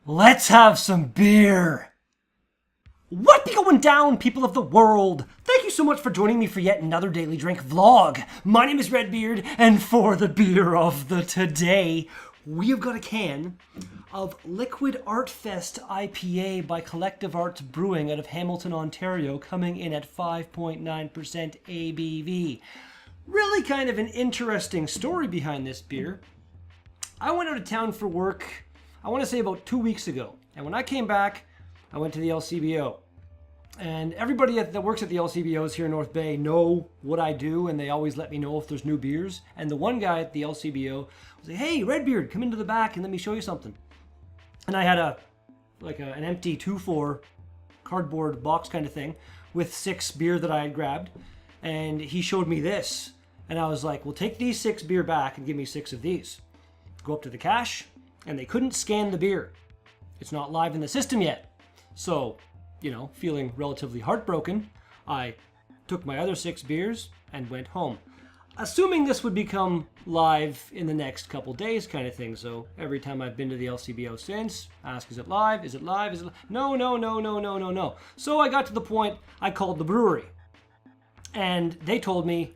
Let's have some beer. What be going down, people of the world? Thank you so much for joining me for yet another Daily Drink vlog. My name is Redbeard, and for the beer of the today, we have got a can of Liquid Art Fest IPA by Collective Arts Brewing out of Hamilton, Ontario, coming in at 5.9% ABV. Really kind of an interesting story behind this beer. I went out of town for work, I want to say about 2 weeks ago. And when I came back, I went to the LCBO. And everybody that works at the LCBOs here in North Bay know what I do, and they always let me know if there's new beers. And the one guy at the LCBO was like, "Hey, Redbeard, come into the back and let me show you something." And I had an empty 2-4 cardboard box kind of thing with 6 beer that I had grabbed. And he showed me this. And I was like, "Well, take these 6 beer back and give me 6 of these." Go up to the cash, and they couldn't scan the beer. It's not live in the system yet. So, feeling relatively heartbroken, I took my other 6 beers and went home. Assuming this would become live in the next couple days kind of thing. So every time I've been to the LCBO since, ask, is it live? Is it live? Is it No. So I got to the point, I called the brewery. And they told me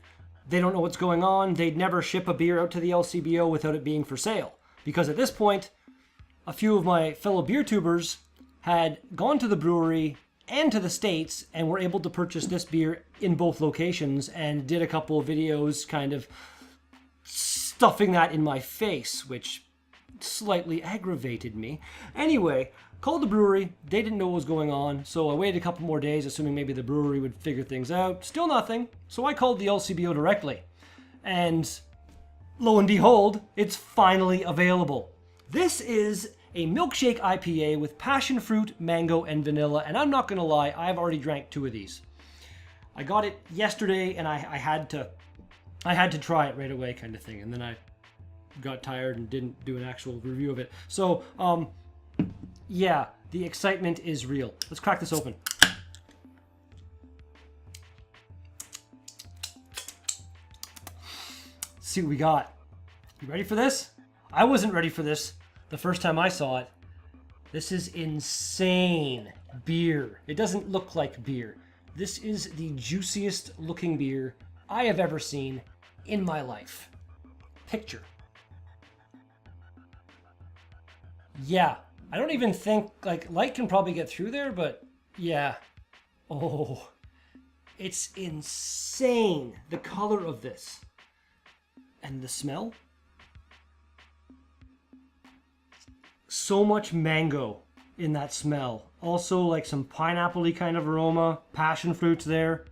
they don't know what's going on. They'd never ship a beer out to the LCBO without it being for sale. Because at this point, a few of my fellow beer tubers had gone to the brewery and to the States and were able to purchase this beer in both locations and did a couple of videos kind of stuffing that in my face, which slightly aggravated me. Anyway, called the brewery. They didn't know what was going on, so I waited a couple more days, assuming maybe the brewery would figure things out. Still nothing, so I called the LCBO directly. And lo and behold, it's finally available. This is a Milkshake IPA with passion fruit, mango, and vanilla. And I'm not going to lie, I've already drank 2 of these. I got it yesterday, and I had to try it right away kind of thing. And then I got tired and didn't do an actual review of it. So, yeah, the excitement is real. Let's crack this open. See what we got. You ready for this? I wasn't ready for this the first time I saw it. This is insane beer. It doesn't look like beer. This is the juiciest looking beer I have ever seen in my life. Picture. Yeah, I don't even think, light can probably get through there, but yeah. Oh, it's insane, the color of this. And the smell? So much mango in that smell. Also like some pineapple-y kind of aroma. Passion fruits there.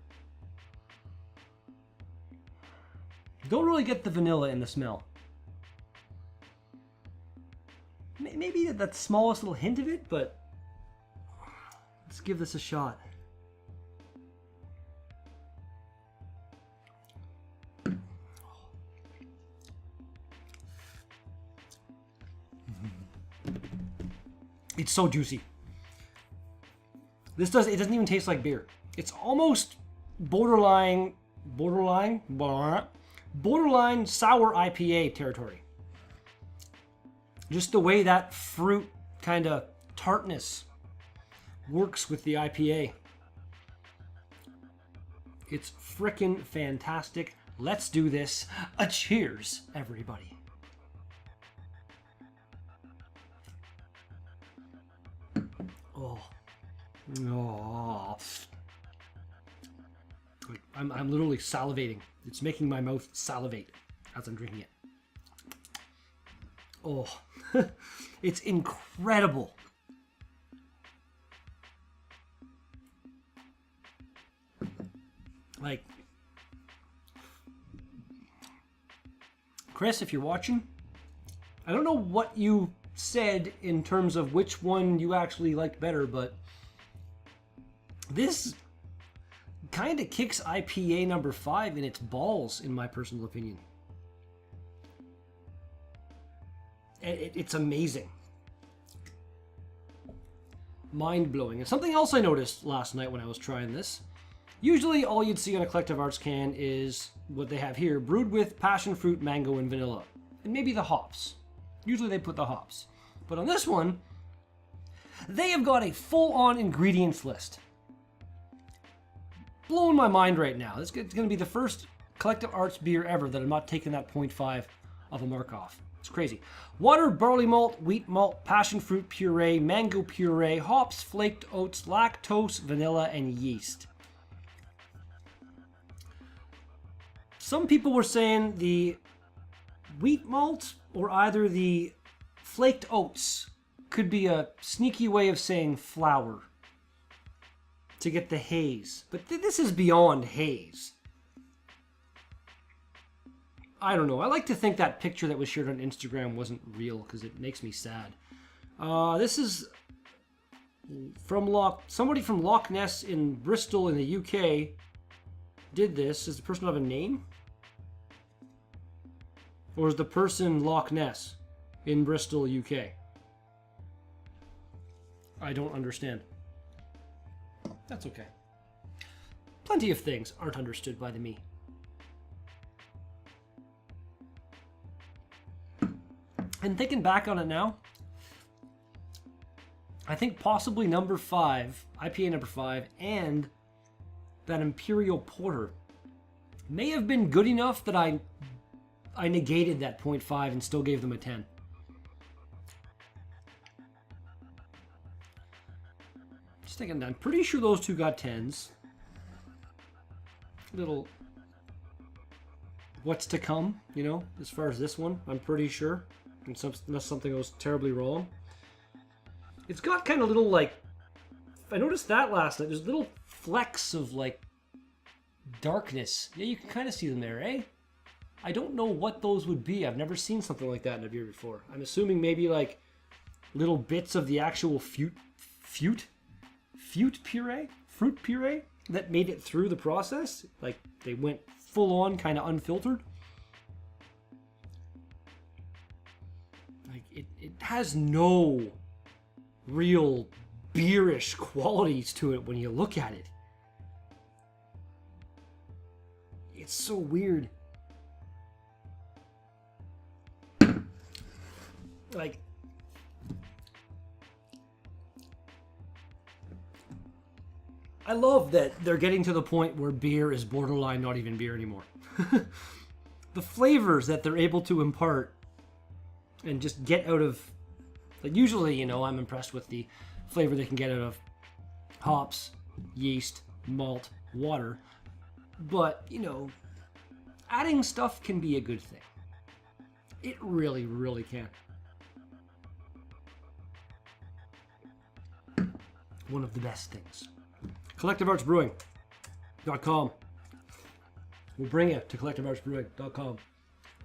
Don't really get the vanilla in the smell. Maybe that smallest little hint of it, but let's give this a shot. It's so juicy. It doesn't even taste like beer. It's almost borderline sour IPA territory. Just the way that fruit kind of tartness works with the IPA. It's frickin' fantastic. Let's do this. A cheers, everybody. Oh. I'm literally salivating. It's making my mouth salivate as I'm drinking it. Oh, it's incredible. Chris, if you're watching, I don't know what you said in terms of which one you actually liked better, but this kind of kicks IPA number 5 in its balls, in my personal opinion. It's amazing. Mind-blowing. And something else I noticed last night when I was trying this. Usually all you'd see on a Collective Arts can is what they have here, brewed with passion fruit, mango, and vanilla. And maybe the hops. Usually they put the hops. But on this one, They have got a full-on ingredients list. Blowing my mind right now. It's going to be the first Collective Arts beer ever that I'm not taking that 0.5 of a mark off. It's crazy. Water, barley malt, wheat malt, passion fruit puree, mango puree, hops, flaked oats, lactose, vanilla, and yeast. Some people were saying the wheat malt or either the flaked oats could be a sneaky way of saying flour to get the haze. But this is beyond haze. I don't know. I like to think that picture that was shared on Instagram wasn't real because it makes me sad. This is from somebody from Loch Ness in Bristol in the UK did this. Does the person have a name? Or is the person Loch Ness in Bristol, UK? I don't understand. That's okay. Plenty of things aren't understood by the me. And thinking back on it now, I think possibly number 5, IPA number 5, and that Imperial Porter may have been good enough that I negated that 0.5 and still gave them a 10. Just thinking, I'm pretty sure those two got 10s. Little what's to come, you know, as far as this one, I'm pretty sure. Unless something goes terribly wrong. It's got kind of little, like, I noticed that last night. There's little flecks of, like, darkness. Yeah, you can kind of see them there, eh? I don't know what those would be. I've never seen something like that in a beer before. I'm assuming maybe, like, little bits of the actual fruit puree that made it through the process. Like, they went full on, kind of unfiltered. Like, it has no real beerish qualities to it when you look at it. It's so weird. Like, I love that they're getting to the point where beer is borderline not even beer anymore. The flavors that they're able to impart and just get out of, like, usually, you know, I'm impressed with the flavor they can get out of hops, yeast, malt, water. But, you know, adding stuff can be a good thing. It really, really can. One of the best things. CollectiveArtsBrewing.com. We'll bring you to CollectiveArtsBrewing.com.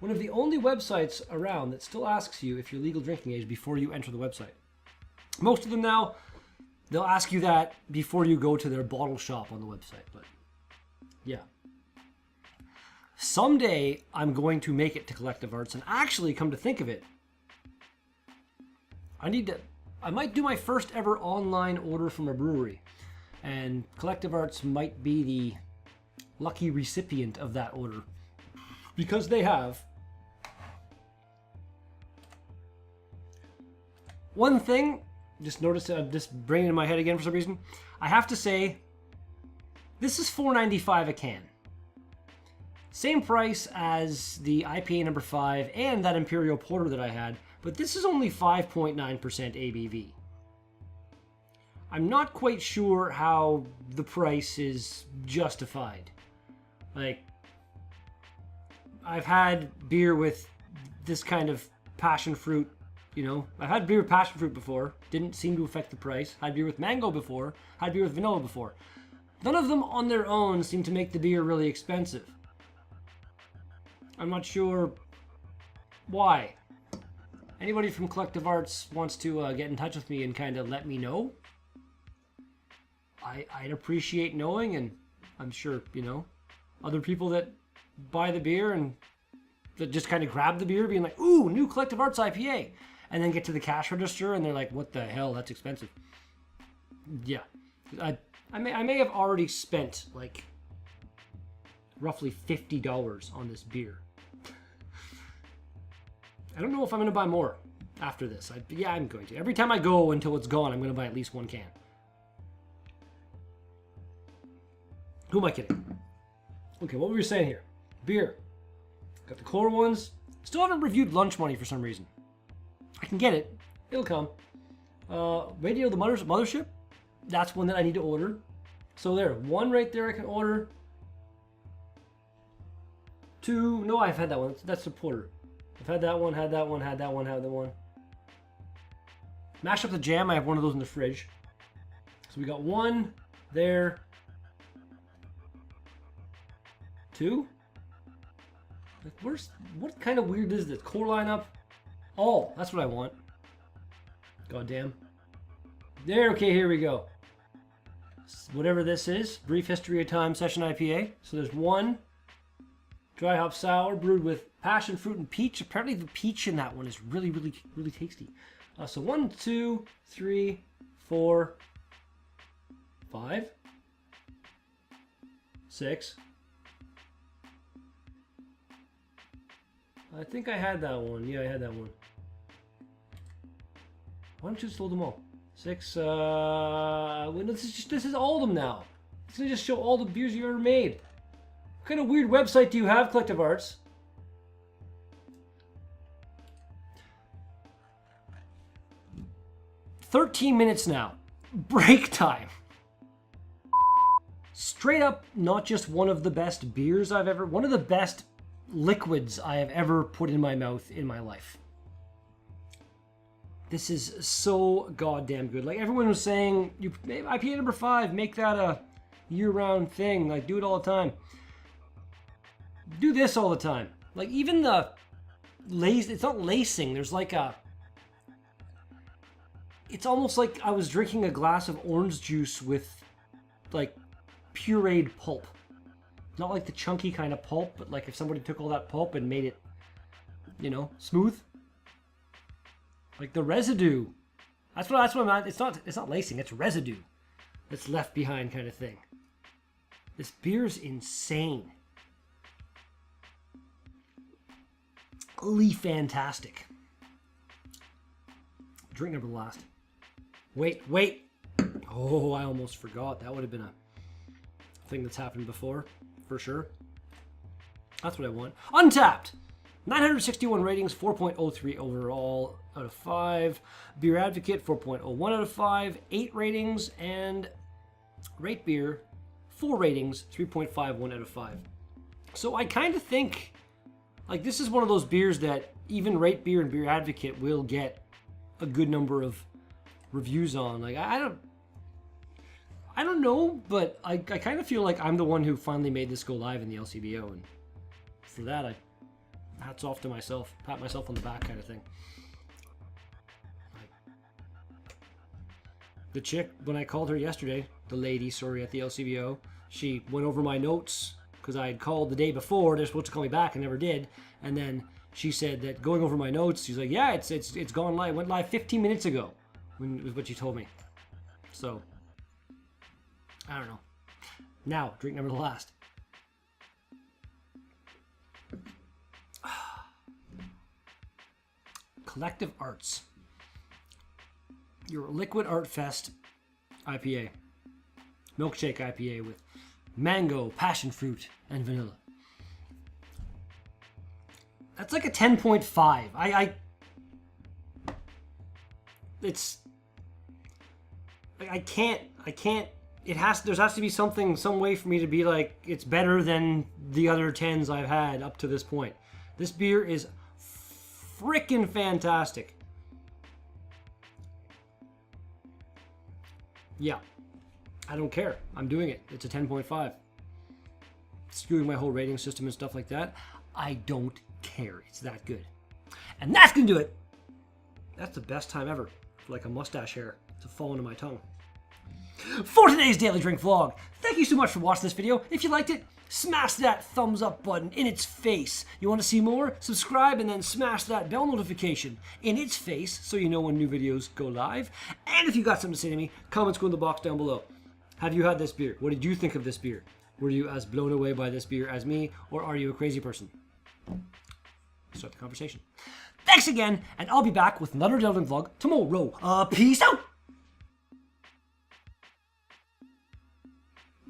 One of the only websites around that still asks you if you're legal drinking age before you enter the website. Most of them now, they'll ask you that before you go to their bottle shop on the website. But yeah. Someday, I'm going to make it to Collective Arts, and actually, come to think of it, I might do my first ever online order from a brewery, and Collective Arts might be the lucky recipient of that order, because they have one thing. Just noticed, just bringing it in my head again for some reason. I have to say, this is $4.95 a can. Same price as the IPA number 5 and that Imperial Porter that I had, but this is only 5.9% ABV. I'm not quite sure how the price is justified. Like, I've had beer with this kind of passion fruit, you know. I've had beer with passion fruit before, didn't seem to affect the price. Had beer with mango before, had beer with vanilla before. None of them on their own seem to make the beer really expensive. I'm not sure why. Anybody from Collective Arts wants to get in touch with me and kind of let me know? I'd appreciate knowing, and I'm sure, you know, other people that buy the beer and that just kind of grab the beer being like, ooh, new Collective Arts IPA, and then get to the cash register and they're like, what the hell, that's expensive. Yeah. I may have already spent like roughly $50 on this beer. I don't know if I'm going to buy more. after this. Yeah, I'm going to. Every time I go until it's gone, I'm going to buy at least one can. Who am I kidding? Okay, what were we saying here? Beer. Got the core ones. Still haven't reviewed Lunch Money for some reason. I can get it. It'll come. Radio the Mothership. That's one that I need to order. So there, one right there I can order. Two. No, I've had that one. That's the porter. I've had that one, had that one, had that one, had that one. Mash up the jam. I have one of those in the fridge. So we got one there. Two. Like, what kind of weird is this? Core lineup. Oh, that's what I want. God damn. There, okay, here we go. Whatever this is. Brief History of Time Session IPA. So there's one dry hop sour brewed with passion fruit and peach. Apparently the peach in that one is really, really, really tasty. So 1, 2, 3, 4, 5, 6. I think I had that one. Yeah, I had that one. Why don't you just load them all? 6. Well, this is all of them now. It's gonna just show all the beers you ever made. What kind of weird website do you have, Collective Arts? "13 minutes now. Break time." Straight up, not just one of the best beers I've ever... One of the best liquids I have ever put in my mouth in my life. This is so goddamn good. Like everyone was saying, IPA number 5, make that a year-round thing. Like do it all the time. Do this all the time. Like even the lace, it's not lacing. There's like a... It's almost like I was drinking a glass of orange juice with like pureed pulp. Not like the chunky kind of pulp, but like if somebody took all that pulp and made it, you know, smooth. Like the residue. That's what I'm at. It's not lacing, it's residue that's left behind kind of thing. This beer's insane. Fantastic. Drink number last. Wait. Oh, I almost forgot. That would have been a thing that's happened before, for sure. That's what I want. Untapped. 961 ratings, 4.03 overall out of 5. Beer Advocate, 4.01 out of 5. 8 ratings, and Rate Beer, 4 ratings, 3.51 out of 5. So I kind of think, like, this is one of those beers that even Rate Beer and Beer Advocate will get a good number of reviews on. Like, I don't know, but I kind of feel like I'm the one who finally made this go live in the LCBO, and for that, hats off to myself, pat myself on the back kind of thing. The chick, when I called her yesterday, the lady, sorry, at the LCBO, she went over my notes, because I had called the day before, they're supposed to call me back, and never did, and then she said that going over my notes, she's like, yeah, it's gone live, went live 15 minutes ago, was what she told me. So, I don't know. Now, drink number the last. Collective Arts. Your Liquid Art Fest IPA. Milkshake IPA with mango, passion fruit, and vanilla. That's like a 10.5. I can't, there has to be something, some way for me to be like, it's better than the other 10s I've had up to this point. This beer is freaking fantastic. Yeah, I don't care. I'm doing it. It's a 10.5. Screwing my whole rating system and stuff like that. I don't care. It's that good. And that's gonna do it. That's the best time ever for like a mustache hair to fall into my tongue. For today's Daily Drink vlog, thank you so much for watching this video. If you liked it, smash that thumbs up button in its face. You want to see more? Subscribe and then smash that bell notification in its face so you know when new videos go live. And if you got something to say to me, comments go in the box down below. Have you had this beer? What did you think of this beer? Were you as blown away by this beer as me, or are you a crazy person? Start the conversation. Thanks again, and I'll be back with another Delving vlog tomorrow. Peace out!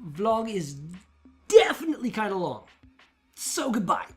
Vlog is definitely kind of long. So goodbye.